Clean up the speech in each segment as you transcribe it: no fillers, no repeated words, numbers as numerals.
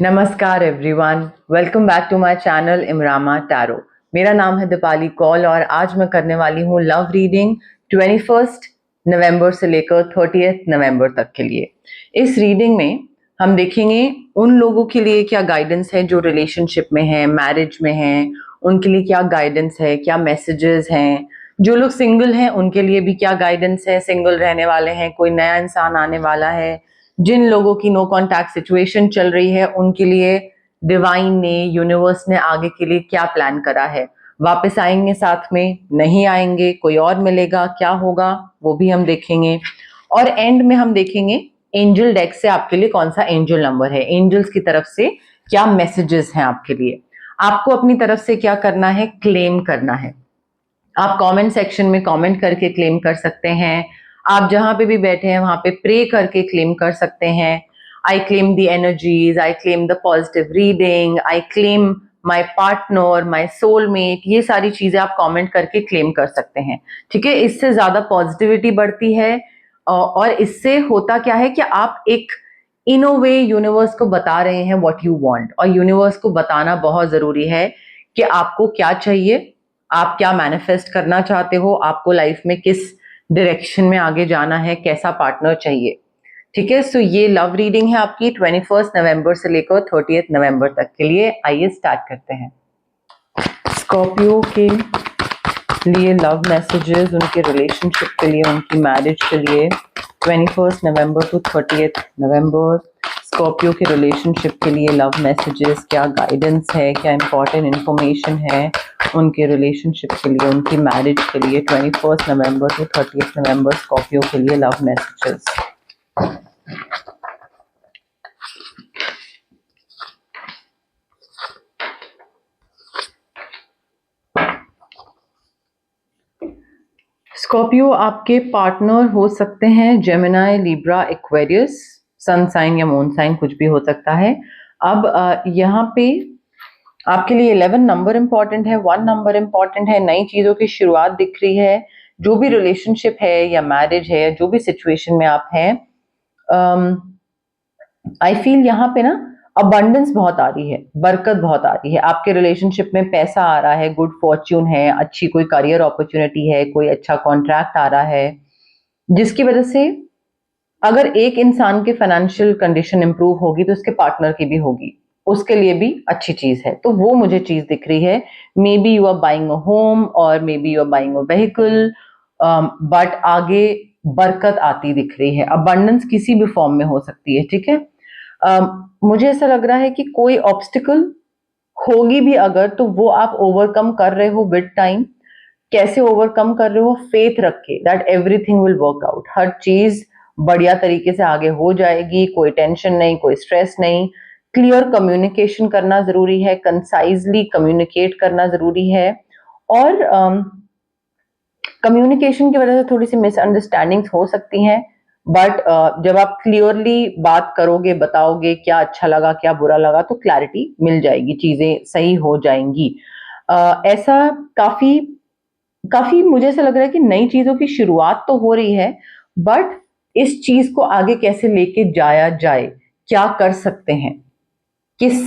नमस्कार everyone, welcome back to my channel Imrama tarot. मेरा नाम है दीपाली कौल और आज मैं करने वाली हूँ लव रीडिंग 21 नवंबर से लेकर 30 नवंबर तक के लिए। इस रीडिंग में हम देखेंगे उन लोगों के लिए क्या गाइडेंस है जो रिलेशनशिप में है, मैरिज में हैं, उनके लिए क्या गाइडेंस है, क्या मैसेजेस हैं। जो लोग सिंगल हैं उनके लिए भी क्या गाइडेंस है, सिंगल रहने वाले हैं, कोई नया इंसान आने वाला है, जिन लोगों की नो कांटेक्ट सिचुएशन चल रही है उनके लिए डिवाइन ने, यूनिवर्स ने आगे के लिए क्या प्लान करा है। वापस आएंगे साथ में, नहीं आएंगे, कोई और मिलेगा, क्या होगा वो भी हम देखेंगे। और एंड में हम देखेंगे एंजल डेक से आपके लिए कौन सा एंजल नंबर है, एंजल्स की तरफ से क्या मैसेजेस हैं आपके लिए। आपको अपनी तरफ से क्या करना है, क्लेम करना है। आप कमेंट सेक्शन में कमेंट करके क्लेम कर सकते हैं। आप जहां पे भी बैठे हैं वहां पे प्रे करके क्लेम कर सकते हैं। आई claim the energies, I claim the positive reading, I claim my partner, my soulmate, ये सारी चीजें आप कमेंट करके क्लेम कर सकते हैं। ठीक है, इससे ज्यादा पॉजिटिविटी बढ़ती है और इससे होता क्या है कि आप एक इन अ वे यूनिवर्स को बता रहे हैं व्हाट यू वांट। और यूनिवर्स को बताना बहुत जरूरी है कि आपको क्या चाहिए, आप क्या मैनिफेस्ट करना चाहते हो, आपको लाइफ में किस डायरेक्शन में आगे जाना है, कैसा पार्टनर चाहिए। ठीक है, सो ये लव रीडिंग है आपकी 21 नवंबर से लेकर 30 नवंबर तक के लिए। आइए स्टार्ट करते हैं। स्कॉर्पियो के लिए लव मैसेजेस, उनके रिलेशनशिप के लिए, उनकी मैरिज के लिए 21 नवंबर टू 30 नवंबर। स्कॉर्पियो के रिलेशनशिप के लिए लव मैसेजेस, क्या गाइडेंस है, क्या इंपॉर्टेंट इंफॉर्मेशन है उनके रिलेशनशिप के लिए, उनकी मैरिज के लिए 21 नवंबर टू 30 नवंबर स्कॉर्पियो के लिए लव मैसेजेस। स्कॉर्पियो आपके पार्टनर हो सकते हैं Gemini, Libra, Aquarius, sun sign या मून साइन, कुछ भी हो सकता है। अब यहाँ पे आपके लिए 11 नंबर इंपॉर्टेंट है, 1 नंबर इंपॉर्टेंट है, नई चीजों की शुरुआत दिख रही है। जो भी रिलेशनशिप है या मैरिज है या जो भी सिचुएशन में आप हैं, आई फील यहाँ पे ना अबंडेंस बहुत आ रही है, बरकत बहुत आ रही है। आपके रिलेशनशिप में पैसा आ रहा है, गुड फॉर्च्यून है, अच्छी कोई करियर अपॉर्चुनिटी है, कोई अच्छा कॉन्ट्रैक्ट आ रहा है, जिसकी वजह से अगर एक इंसान की फाइनेंशियल कंडीशन इंप्रूव होगी तो उसके पार्टनर की भी होगी, उसके लिए भी अच्छी चीज है। तो वो मुझे चीज दिख रही है। Maybe you are buying a home और maybe you are buying a vehicle, but आगे बरकत आती दिख रही है। अबंडेंस किसी भी फॉर्म में हो सकती है। ठीक है, मुझे ऐसा लग रहा है कि कोई ऑब्स्टिकल होगी भी अगर, तो वो आप ओवरकम कर रहे हो विद टाइम। कैसे ओवरकम कर रहे हो, फेथ रख के that everything will work out, हर चीज बढ़िया तरीके से आगे हो जाएगी। कोई टेंशन नहीं, कोई स्ट्रेस नहीं। क्लियर कम्युनिकेशन करना जरूरी है, कंसाइजली कम्युनिकेट करना जरूरी है। और कम्युनिकेशन की वजह से थोड़ी सी मिसअंडरस्टैंडिंग्स हो सकती हैं, बट जब आप क्लियरली बात करोगे, बताओगे क्या अच्छा लगा क्या बुरा लगा, तो क्लैरिटी मिल जाएगी, चीजें सही हो जाएंगी। ऐसा काफी काफी मुझे ऐसा लग रहा है कि नई चीजों की शुरुआत तो हो रही है, बट इस चीज को आगे कैसे लेके जाया जाए, क्या कर सकते हैं, किस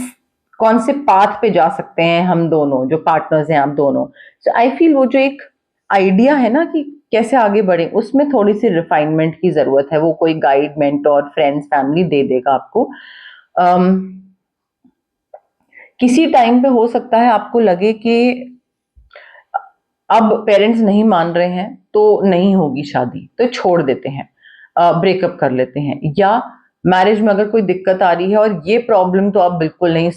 कौन से पाथ पे जा सकते हैं हम दोनों जो पार्टनर्स हैं, आप दोनों। सो आई फील वो जो एक आइडिया है ना कि कैसे आगे बढ़े, उसमें थोड़ी सी रिफाइनमेंट की जरूरत है। वो कोई गाइड, मेंटोर, फ्रेंड्स, फैमिली दे देगा आपको। किसी टाइम पे हो सकता है आपको लगे कि अब पेरेंट्स नहीं मान रहे हैं तो नहीं होगी शादी, तो छोड़ देते हैं, ब्रेकअप कर लेते हैं। या मैरिज में अगर कोई दिक्कत आ रही है और ये प्रॉब्लम तो अब बिल्कुल नहीं,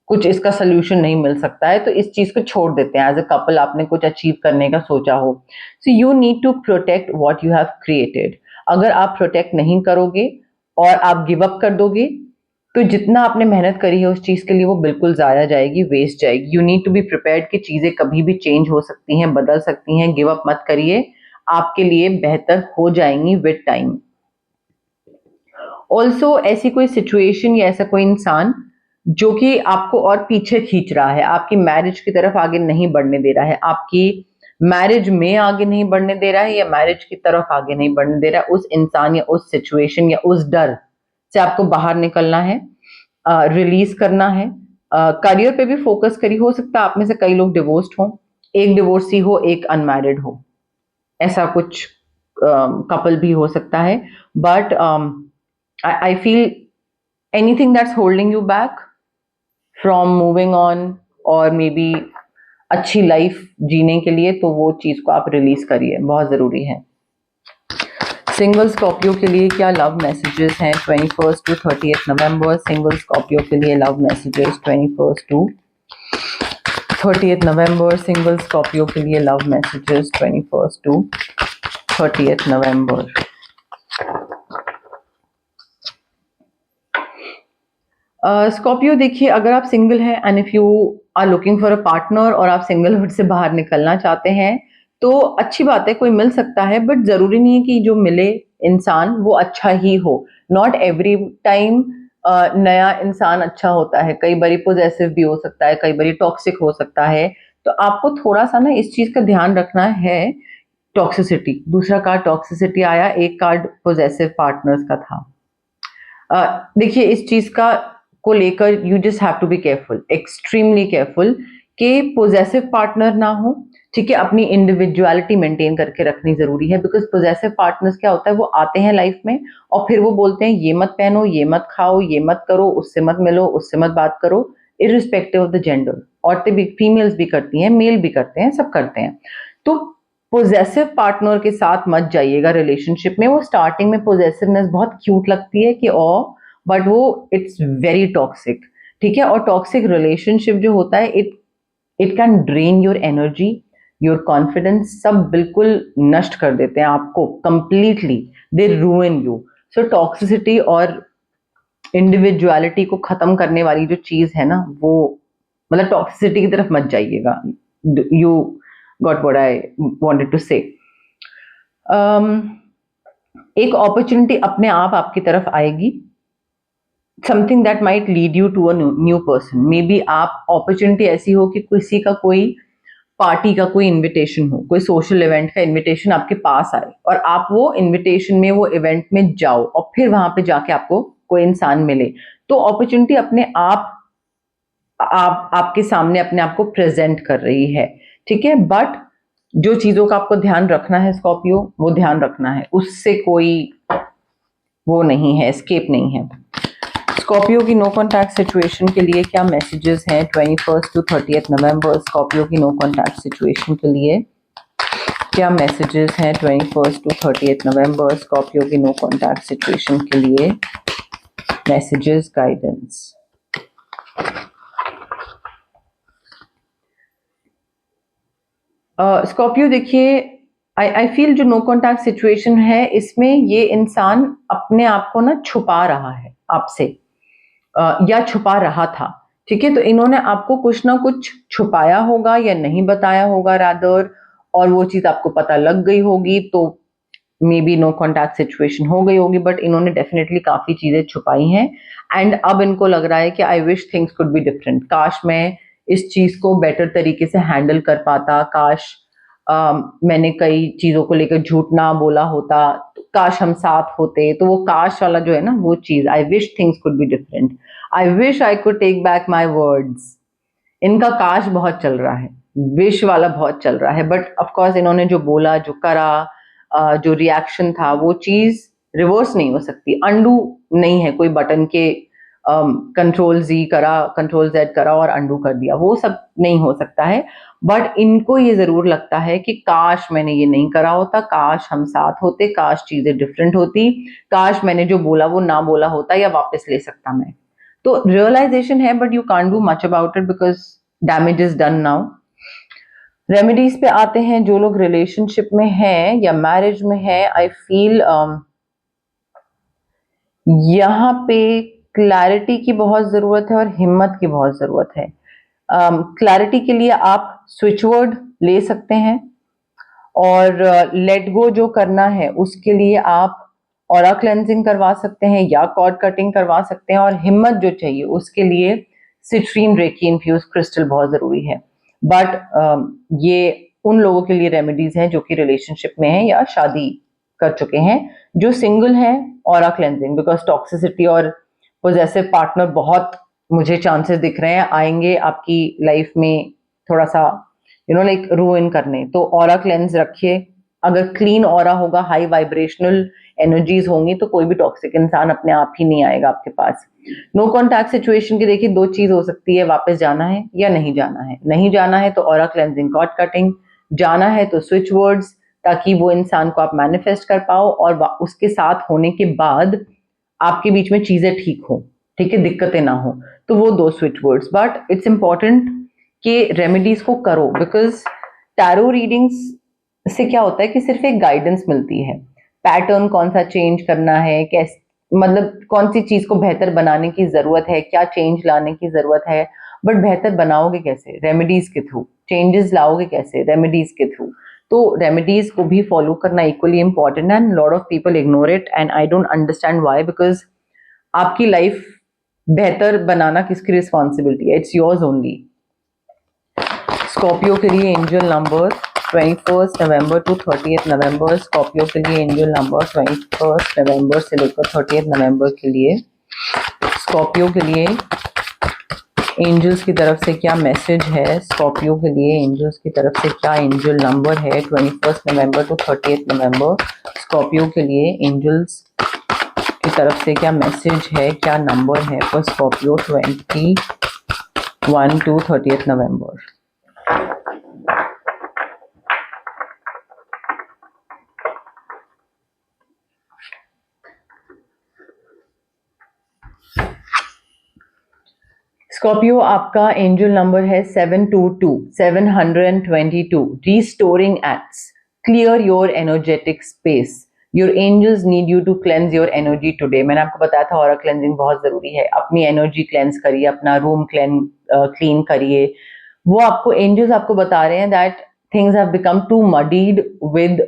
कुछ इसका सोल्यूशन नहीं मिल सकता है, तो इस चीज को छोड़ देते हैं। एज अ कपल आपने कुछ अचीव करने का सोचा हो, so you need to protect what you have created. अगर आप प्रोटेक्ट नहीं करोगे और आप गिव अप कर दोगे, तो जितना आपने मेहनत करी है उस चीज के लिए वो बिल्कुल जाया जाएगी, वेस्ट जाएगी। You need to be prepared कि चीजें कभी भी चेंज हो सकती हैं, बदल सकती हैं। गिव अप मत करिए, आपके लिए बेहतर हो जाएंगी विद टाइम। ऑल्सो ऐसी कोई सिचुएशन या ऐसा कोई इंसान जो कि आपको और पीछे खींच रहा है, आपकी मैरिज की तरफ आगे नहीं बढ़ने दे रहा है, आपकी मैरिज में आगे नहीं बढ़ने दे रहा है या मैरिज की तरफ आगे नहीं बढ़ने दे रहा है, उस इंसान या उस सिचुएशन या उस डर से आपको बाहर निकलना है। रिलीज करना है। करियर पे भी फोकस करिए। हो सकता है आप में से कई लोग डिवोर्स्ड हों, एक डिवोर्सी हो, एक अनमैरिड हो, ऐसा कुछ कपल भी हो सकता है। But I feel anything that's holding you back from moving on और मे बी अच्छी लाइफ जीने के लिए, तो वो चीज को आप रिलीज करिए, बहुत जरूरी है। सिंगल स्कॉर्पियो के लिए क्या लव मैसेजेस हैं 21 टू 30 नवंबर? सिंगल स्कॉर्पियो के लिए love messages 21 to 30 November. Single Scorpio के लिए love messages 21 to 30 November. Scorpio देखिए, अगर आप सिंगल हैं and if you are looking for a partner और आप सिंगलहुड से बाहर निकलना चाहते हैं, तो अच्छी बात है, कोई मिल सकता है, बट जरूरी नहीं है कि जो मिले इंसान वो अच्छा ही हो। नॉट एवरी टाइम नया इंसान अच्छा होता है, कई बारी पोजेसिव भी हो सकता है, कई बारी टॉक्सिक हो सकता है। तो आपको थोड़ा सा ना इस चीज का ध्यान रखना है। टॉक्सिसिटी, दूसरा कार्ड टॉक्सिसिटी आया, एक कार्ड पोजेसिव पार्टनर्स का था। देखिए इस चीज का को लेकर you just have to be careful, extremely careful, कि पोजेसिव पार्टनर ना हो। ठीक है, अपनी इंडिविजुअलिटी मेंटेन करके रखनी जरूरी है, बिकॉज पोजेसिव पार्टनर्स क्या होता है, वो आते हैं लाइफ में और फिर वो बोलते हैं ये मत पहनो, ये मत खाओ, ये मत करो, उससे मत मिलो, उससे मत बात करो, इरिस्पेक्टिव ऑफ द जेंडर। औरतें भी, फीमेल्स भी करती हैं, मेल भी करते हैं, सब करते हैं। तो पोजेसिव पार्टनर के साथ मत जाइएगा रिलेशनशिप में। वो स्टार्टिंग में पोजेसिवनेस बहुत क्यूट लगती है कि ओ, बट वो इट्स वेरी टॉक्सिक। ठीक है, और टॉक्सिक रिलेशनशिप जो होता है, it can drain your energy, your confidence, सब बिल्कुल नष्ट कर देते हैं आपको completely. They रूइन you. So toxicity और इंडिविजुअलिटी को खत्म करने वाली जो चीज है ना, वो मतलब टॉक्सिसिटी की तरफ मत जाइएगा। You got what I wanted to say. एक अपॉर्चुनिटी अपने आप आपकी तरफ आएगी, something that might lead you to a new person. Maybe आप अपॉर्चुनिटी ऐसी हो कि किसी का कोई पार्टी का कोई इनविटेशन हो, कोई सोशल इवेंट का इनविटेशन आपके पास आए और आप वो इनविटेशन में, वो इवेंट में जाओ और फिर वहां पे जाके आपको कोई इंसान मिले। तो अपॉर्चुनिटी अपने आप आपके सामने अपने आप को प्रेजेंट कर रही है। ठीक है, बट जो चीजों का आपको ध्यान रखना है स्कॉर्पियो, वो ध्यान रखना है, उससे कोई वो नहीं है, एस्केप नहीं है। स्कॉर्पियो की नो कॉन्टैक्ट सिचुएशन के लिए क्या मैसेजेस हैं 21 टू 30 नवंबर? स्कॉर्पियो की नो कॉन्टैक्ट सिचुएशन के लिए क्या मैसेजेस हैं 21 टू 30 नवंबर? स्कॉर्पियो की नो कॉन्टैक्ट सिचुएशन के लिए मैसेजेस, गाइडेंस। स्कॉर्पियो देखिए, आई फील जो नो कॉन्टैक्ट सिचुएशन है, इसमें ये इंसान अपने आप को ना छुपा रहा है आपसे, या छुपा रहा था। ठीक है, तो इन्होंने आपको कुछ ना कुछ छुपाया होगा या नहीं बताया होगा रादर, और वो चीज आपको पता लग गई होगी, तो maybe no contact situation हो गई होगी, बट इन्होंने डेफिनेटली काफी चीजें छुपाई हैं। एंड अब इनको लग रहा है कि आई wish things could be different, काश मैं इस चीज को बेटर तरीके से हैंडल कर पाता, काश मैंने कई चीजों को लेकर झूठ ना बोला होता, काश हम साथ होते। तो वो काश वाला जो है ना, वो चीज, I wish things could be different, I wish I could take back my words. इनका काश बहुत चल रहा है, विश वाला बहुत चल रहा है, बट ऑफकोर्स इन्होंने जो बोला, जो करा, जो रिएक्शन था, वो चीज रिवर्स नहीं हो सकती, अंडू नहीं है कोई बटन के कंट्रोल जी करा, कंट्रोल जेड करा और अंडू कर दिया, वो सब नहीं हो सकता है। बट इनको ये जरूर लगता है कि काश मैंने ये नहीं करा होता, काश हम साथ होते, काश चीजें डिफरेंट होती, काश मैंने जो बोला वो ना बोला होता या वापस ले सकता मैं। तो रियलाइजेशन है, but you can't do much about it because damage is done now. Remedies पे आते हैं। जो लोग रिलेशनशिप में हैं या मैरिज में हैं, आई फील यहाँ पे क्लैरिटी की बहुत जरूरत है और हिम्मत की बहुत जरूरत है। क्लैरिटी के लिए आप स्विच वर्ड ले सकते हैं, और लेट गो जो करना है उसके लिए आप ऑरा क्लेंजिंग करवा सकते हैं या कॉर्ड कटिंग करवा सकते हैं। और हिम्मत जो चाहिए उसके लिए सिट्रीन रेकी इन्फ्यूज क्रिस्टल बहुत जरूरी है। बट ये उन लोगों के लिए रेमेडीज हैं जो कि रिलेशनशिप में हैं या शादी कर चुके हैं। जो सिंगल हैं, ऑरा क्लेंजिंग, बिकॉज टॉक्सिसिटी और पोजेसिव पार्टनर बहुत मुझे चांसेस दिख रहे हैं आएंगे आपकी लाइफ में थोड़ा सा लाइक रूइन करने। तो ऑरा क्लेंस रखिए। अगर क्लीन ऑरा होगा, हाई वाइब्रेशनल एनर्जीज होंगी, तो कोई भी टॉक्सिक इंसान अपने आप ही नहीं आएगा आपके पास। नो कॉन्टैक्ट सिचुएशन की देखिए दो चीज हो सकती है, वापस जाना है या नहीं जाना है। नहीं जाना है तो ऑरा क्लेंजिंग, कॉर्ड कटिंग। जाना है तो स्विच वर्ड्स, ताकि वो इंसान को आप मैनिफेस्ट कर पाओ और उसके साथ होने के बाद आपके बीच में चीजें ठीक हो, ठीक है, दिक्कतें ना हो। तो वो दो switch words. But it's important कि रेमेडीज को करो, बिकॉज टैरो रीडिंग्स से क्या होता है कि सिर्फ एक गाइडेंस मिलती है, पैटर्न कौन सा चेंज करना है, कैसे, मतलब कौन सी चीज को बेहतर बनाने की जरूरत है, क्या चेंज लाने की जरूरत है। बट बेहतर बनाओगे कैसे? रेमेडीज के थ्रू। चेंजेस लाओगे कैसे? रेमेडीज के थ्रू। तो रेमेडीज को भी फॉलो करना इक्वली इंपॉर्टेंट है, and lot of people ignore it, and I don't understand why, because आपकी लाइफ बेहतर बनाना किसकी रिस्पॉन्सिबिलिटी है? It's yours only. स्कॉर्पियो के लिए angel number 21 November to 30 November. Scorpio के लिए एंजल नंबर 21 नवंबर से लेकर 30 नवंबर के लिए स्कॉर्पियो के लिए एंजल्स की तरफ से क्या मैसेज है? स्कॉर्पियो के लिए एंजल्स की तरफ से क्या एंजल नंबर है 21 नवंबर टू 30 नवंबर? स्कॉर्पियो के लिए एंजल्स की तरफ से क्या मैसेज है, क्या नंबर है for Scorpio 21 to 30 November? Scorpio, आपका एंजल नंबर है 722 restoring acts, clear your energetic space. Your angels need you to cleanse your energy today. मैंने आपको बताया था ऑरा क्लेंजिंग बहुत जरूरी है। अपनी एनर्जी क्लेंज करिए, अपना रूम क्लीन करिए। वो आपको एंजल्स आपको बता रहे हैं that things have become too muddied with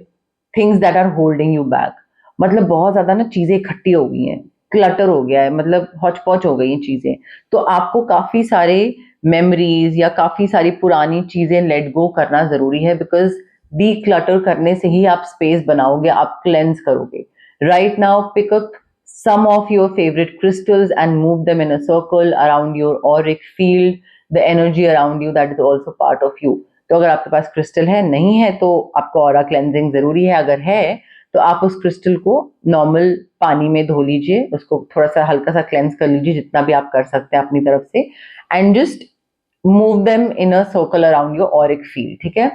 things that are holding you back. मतलब बहुत ज्यादा ना चीजें इकट्ठी हो गई हैं, क्लटर हो गया है, मतलब हौच पौच हो गई हैं चीजें। तो आपको काफी सारे मेमोरीज या काफी सारी पुरानी चीजें लेट गो करना जरूरी है, बिकॉज डी क्लटर करने से ही आप स्पेस बनाओगे, आप क्लेंस करोगे। Right now pick up some of your favorite crystals and move them in a circle around your auric field, the energy around you that is also part of you. तो अगर आपके पास crystal है, नहीं है तो आपको aura cleansing जरूरी है। अगर है तो आप उस क्रिस्टल को नॉर्मल पानी में धो लीजिए, उसको थोड़ा सा हल्का सा क्लेंस कर लीजिए, जितना भी आप कर सकते हैं अपनी तरफ से, and just move them in a circle around your auric field. ठीक है,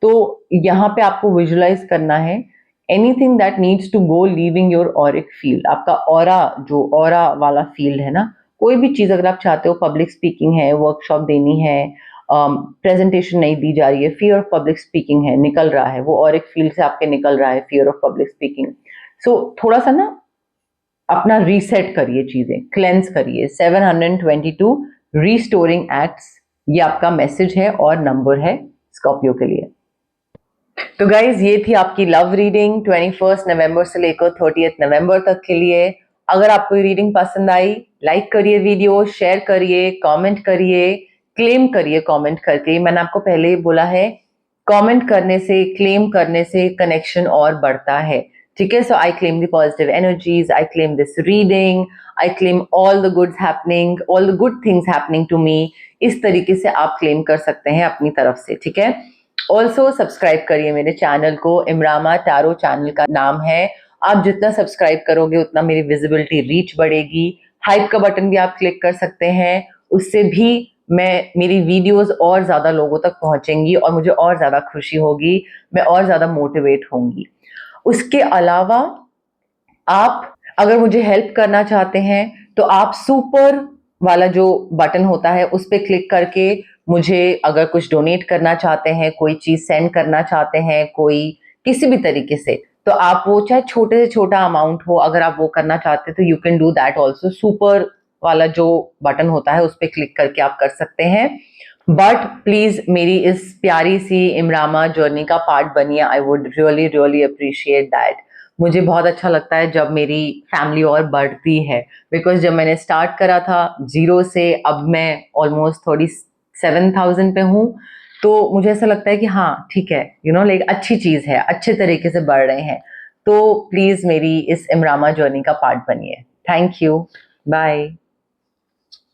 तो यहाँ पे आपको विजुलाइज करना है anything that needs to go leaving your auric field. आपका ऑरा, जो ऑरा वाला फील्ड है ना, कोई भी चीज अगर आप चाहते हो, पब्लिक स्पीकिंग है, वर्कशॉप देनी है, प्रेजेंटेशन नहीं दी जा रही है, फियर ऑफ पब्लिक स्पीकिंग है, निकल रहा है, वो और एक फील्ड से आपके निकल रहा है, फियर ऑफ पब्लिक स्पीकिंग। सो थोड़ा सा ना अपना रीसेट करिए, चीजें क्लेंस करिए। 722 रीस्टोरिंग एक्ट्स, ये आपका मैसेज है और नंबर है स्कॉर्पियो के लिए। तो गाइज, ये थी आपकी लव रीडिंग 21 नवंबर से लेकर 30 नवंबर तक के लिए। अगर आपको ये रीडिंग पसंद आई, लाइक करिए वीडियो, शेयर करिए, कमेंट करिए, क्लेम करिए कमेंट करके। मैंने आपको पहले ही बोला है, कमेंट करने से, क्लेम करने से कनेक्शन और बढ़ता है। ठीक है, so I claim the positive energies, I claim this reading, I claim all the goods happening, all the good things happening to me. इस तरीके से आप क्लेम कर सकते हैं अपनी तरफ से। ठीक है, ऑल्सो सब्सक्राइब करिए मेरे चैनल को, इमरामा टैरो चैनल का नाम है। आप जितना सब्सक्राइब करोगे उतना मेरी विजिबिलिटी, रीच बढ़ेगी। हाइप का बटन भी आप क्लिक कर सकते हैं, उससे भी मेरी वीडियोस और ज्यादा लोगों तक पहुंचेंगी और मुझे और ज्यादा खुशी होगी, मैं और ज्यादा मोटिवेट होंगी। उसके अलावा आप अगर मुझे हेल्प करना चाहते हैं तो आप सुपर वाला जो बटन होता है उस पर क्लिक करके मुझे अगर कुछ डोनेट करना चाहते हैं, कोई चीज सेंड करना चाहते हैं, कोई किसी भी तरीके से, तो आप वो चाहे छोटे से छोटा अमाउंट हो, अगर आप वो करना चाहते हैं तो you can do that also. Super वाला जो बटन होता है उस पर क्लिक करके आप कर सकते हैं। बट प्लीज मेरी इस प्यारी सी इमरामा जर्नी का पार्ट बनिए, I would really really appreciate that. मुझे बहुत अच्छा लगता है जब मेरी फैमिली और बढ़ती है, बिकॉज जब मैंने स्टार्ट करा था 0 से, अब मैं ऑलमोस्ट 37,000 पे हूँ। तो मुझे ऐसा लगता है कि हाँ ठीक है, लाइक अच्छी चीज है, अच्छे तरीके से बढ़ रहे हैं। तो प्लीज मेरी इस इमरामा जर्नी का पार्ट बनिए। Thank you, bye.